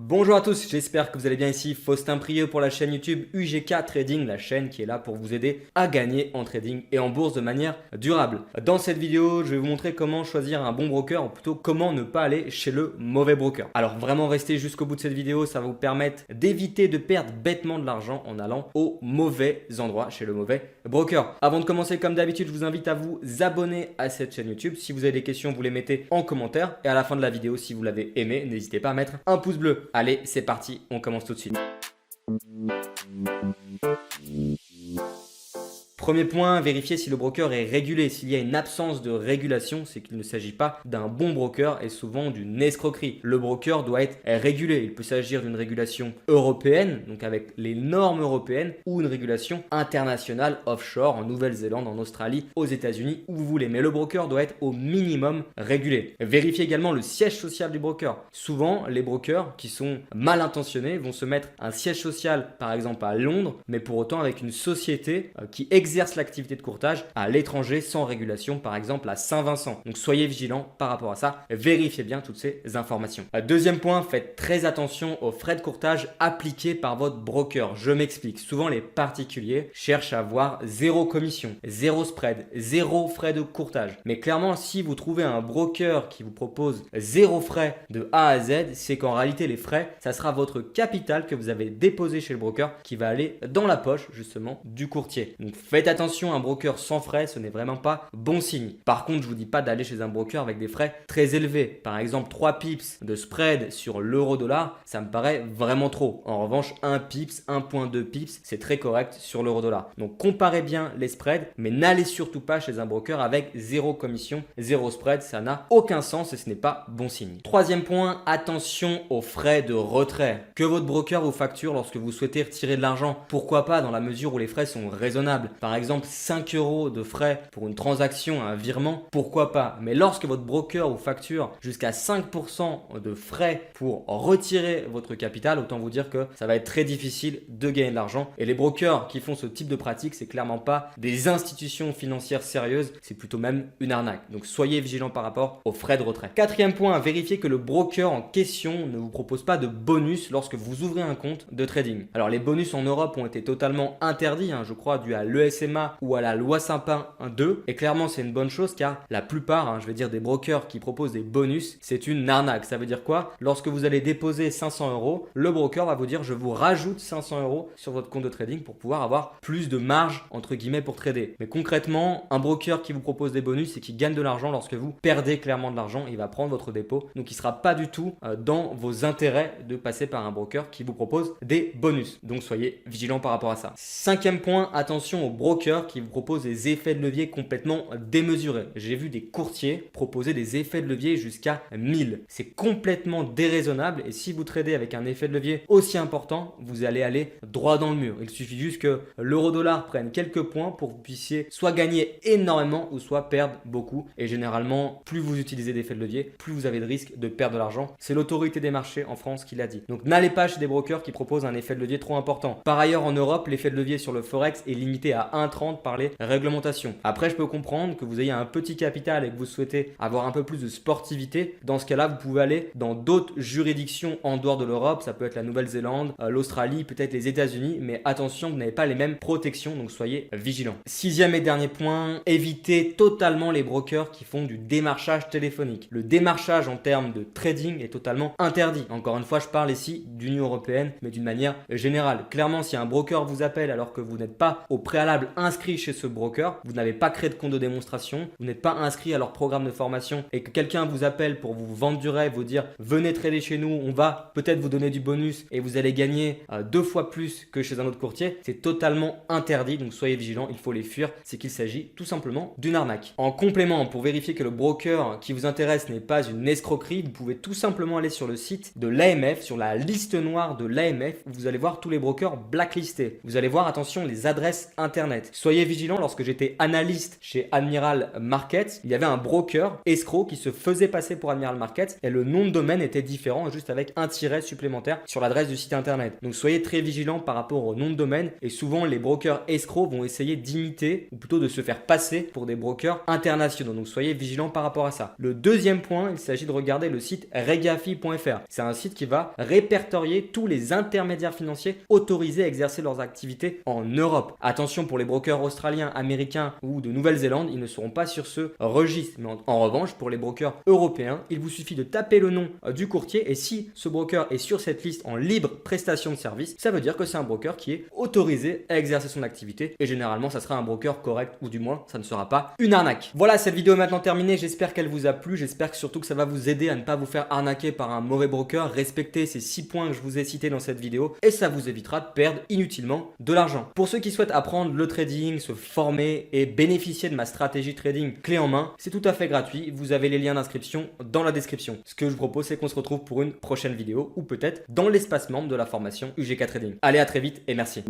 Bonjour à tous, j'espère que vous allez bien ici. Faustin Prieux pour la chaîne YouTube UGK Trading, la chaîne qui est là pour vous aider à gagner en trading et en bourse de manière durable. Dans cette vidéo, je vais vous montrer comment choisir un bon broker ou plutôt comment ne pas aller chez le mauvais broker. Alors vraiment restez jusqu'au bout de cette vidéo, ça va vous permettre d'éviter de perdre bêtement de l'argent en allant au mauvais endroit chez le mauvais broker. Avant de commencer, comme d'habitude, je vous invite à vous abonner à cette chaîne YouTube. Si vous avez des questions, vous les mettez en commentaire et à la fin de la vidéo, si vous l'avez aimé, n'hésitez pas à mettre un pouce bleu. Allez, c'est parti, on commence tout de suite. Premier point, vérifier si le broker est régulé. S'il y a une absence de régulation, c'est qu'il ne s'agit pas d'un bon broker et souvent d'une escroquerie. Le broker doit être régulé. Il peut s'agir d'une régulation européenne, donc avec les normes européennes, ou une régulation internationale offshore en Nouvelle-Zélande, en Australie, aux États-Unis, où vous voulez. Mais le broker doit être au minimum régulé. Vérifiez également le siège social du broker. Souvent, les brokers qui sont mal intentionnés vont se mettre un siège social, par exemple à Londres, mais pour autant avec une société qui exerce l'activité de courtage à l'étranger sans régulation, par exemple à Saint-Vincent. Donc soyez vigilants par rapport à ça, vérifiez bien toutes ces informations. Deuxième point, faites très attention aux frais de courtage appliqués par votre broker. Je m'explique, souvent les particuliers cherchent à avoir zéro commission, zéro spread, zéro frais de courtage. Mais clairement, si vous trouvez un broker qui vous propose zéro frais de A à Z, c'est qu'en réalité les frais, ça sera votre capital que vous avez déposé chez le broker qui va aller dans la poche justement du courtier. Donc faites attention, un broker sans frais, ce n'est vraiment pas bon signe. Par contre, je ne vous dis pas d'aller chez un broker avec des frais très élevés. Par exemple, 3 pips de spread sur l'euro-dollar, ça me paraît vraiment trop. En revanche, 1 pips, 1,2 pips, c'est très correct sur l'euro-dollar. Donc comparez bien les spreads, mais n'allez surtout pas chez un broker avec zéro commission, zéro spread. Ça n'a aucun sens et ce n'est pas bon signe. Troisième point, attention aux frais de retrait. Que votre broker vous facture lorsque vous souhaitez retirer de l'argent. Pourquoi pas dans la mesure où les frais sont raisonnables. Par exemple, 5 € de frais pour une transaction, un virement, pourquoi pas. Mais lorsque votre broker vous facture jusqu'à 5% de frais pour retirer votre capital, autant vous dire que ça va être très difficile de gagner de l'argent. Et les brokers qui font ce type de pratique, c'est clairement pas des institutions financières sérieuses, c'est plutôt même une arnaque. Donc soyez vigilants par rapport aux frais de retrait. Quatrième point, vérifiez que le broker en question ne vous propose pas de bonus lorsque vous ouvrez un compte de trading. Alors les bonus en Europe ont été totalement interdits, je crois, dû à l'ESMA ou à la loi Sapin 2. Et clairement, c'est une bonne chose car la plupart, je vais dire des brokers qui proposent des bonus, c'est une arnaque. Ça veut dire quoi? Lorsque vous allez déposer 500 €, le broker va vous dire je vous rajoute 500 € sur votre compte de trading pour pouvoir avoir plus de marge entre guillemets pour trader. Mais concrètement, un broker qui vous propose des bonus et qui gagne de l'argent lorsque vous perdez clairement de l'argent, il va prendre votre dépôt. Donc il ne sera pas du tout dans vos intérêts de passer par un broker qui vous propose des bonus. Donc soyez vigilants par rapport à ça. Cinquième point, attention aux brokers qui vous propose des effets de levier complètement démesurés. J'ai vu des courtiers proposer des effets de levier jusqu'à 1000. C'est complètement déraisonnable et si vous tradez avec un effet de levier aussi important, vous allez aller droit dans le mur. Il suffit juste que l'euro-dollar prenne quelques points pour que vous puissiez soit gagner énormément ou soit perdre beaucoup. Et généralement, plus vous utilisez d'effets de levier, plus vous avez de risque de perdre de l'argent. C'est l'autorité des marchés en France qui l'a dit. Donc n'allez pas chez des brokers qui proposent un effet de levier trop important. Par ailleurs, en Europe, l'effet de levier sur le Forex est limité à 1,30 par les réglementations. Après, je peux comprendre que vous ayez un petit capital et que vous souhaitez avoir un peu plus de sportivité. Dans ce cas-là, vous pouvez aller dans d'autres juridictions en dehors de l'Europe. Ça peut être la Nouvelle-Zélande, l'Australie, peut-être les États-Unis. Mais attention, vous n'avez pas les mêmes protections, donc soyez vigilants. Sixième et dernier point, évitez totalement les brokers qui font du démarchage téléphonique. Le démarchage en termes de trading est totalement interdit. Encore une fois, je parle ici d'Union européenne, mais d'une manière générale. Clairement, si un broker vous appelle alors que vous n'êtes pas au préalable inscrit chez ce broker, vous n'avez pas créé de compte de démonstration, vous n'êtes pas inscrit à leur programme de formation et que quelqu'un vous appelle pour vous vendre du rêve, vous dire venez trader chez nous, on va peut-être vous donner du bonus et vous allez gagner 2 fois plus que chez un autre courtier, c'est totalement interdit. Donc soyez vigilants, il faut les fuir. C'est qu'il s'agit tout simplement d'une arnaque. En complément, pour vérifier que le broker qui vous intéresse n'est pas une escroquerie, vous pouvez tout simplement aller sur le site de l'AMF, sur la liste noire de l'AMF, où vous allez voir tous les brokers blacklistés. Vous allez voir, attention, les adresses internet. internet. Soyez vigilants, lorsque j'étais analyste chez Admiral Markets, il y avait un broker escroc qui se faisait passer pour Admiral Markets et le nom de domaine était différent, juste avec un tiret supplémentaire sur l'adresse du site internet. Donc soyez très vigilants par rapport au nom de domaine et souvent les brokers escrocs vont essayer d'imiter ou plutôt de se faire passer pour des brokers internationaux. Donc soyez vigilants par rapport à ça. Le deuxième point, il s'agit de regarder le site regafi.fr. C'est un site qui va répertorier tous les intermédiaires financiers autorisés à exercer leurs activités en Europe. Attention, pour les brokers australiens, américains ou de Nouvelle-Zélande, ils ne seront pas sur ce registre. Mais en revanche, pour les brokers européens, il vous suffit de taper le nom du courtier et si ce broker est sur cette liste en libre prestation de service, ça veut dire que c'est un broker qui est autorisé à exercer son activité et généralement ça sera un broker correct ou du moins ça ne sera pas une arnaque. Voilà, cette vidéo est maintenant terminée, j'espère qu'elle vous a plu, j'espère surtout que ça va vous aider à ne pas vous faire arnaquer par un mauvais broker. Respectez ces 6 points que je vous ai cités dans cette vidéo et ça vous évitera de perdre inutilement de l'argent. Pour ceux qui souhaitent apprendre le trading, se former et bénéficier de ma stratégie trading clé en main, c'est tout à fait gratuit, vous avez les liens d'inscription dans la description. Ce que je vous propose, c'est qu'on se retrouve pour une prochaine vidéo ou peut-être dans l'espace membre de la formation UGK Trading. Allez, à très vite et merci.